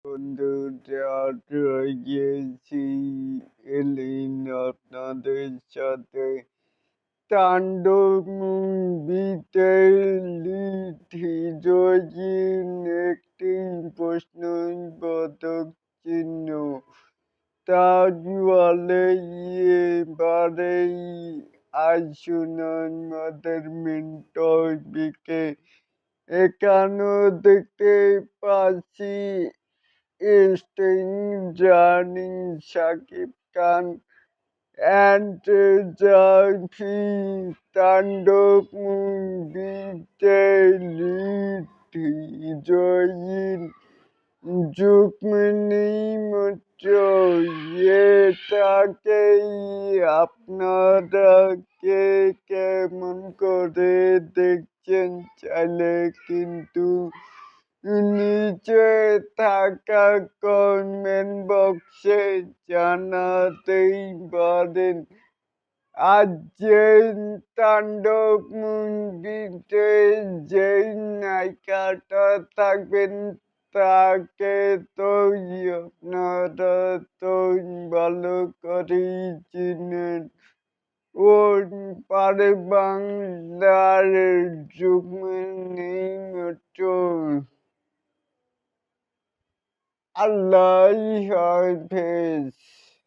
বন্ধুরা রয়ে গিয়েছি এলিন আপনাদের সাথে তাণ্ডব মুভিতে লিড হিরোইন একটি প্রশ্নবোধক চিহ্ন তাহলে এবারেই আসুন আমাদের মেন টপিকে। এখানেও দেখতে পাচ্ছি starring Shakib Khan and Jafi Tandok মুভিতে লিড হিরোইন রুক্মিণী মিত্র। এটাকেই আপনারা কে কেমন করে দেখছেন চাইলে কিন্তু নিচে থাকা কমেন্ট বক্সে জানাতেই পারেন। আজ যে তাণ্ডব মুভিতে যেই নায়িকাটা থাকবেন তাকে তো আপনারা তো ভালো করেই চিনেন। ওর পারে বাংলার রুক্মিণী মিত্র। আল্লাহ হাফেজ।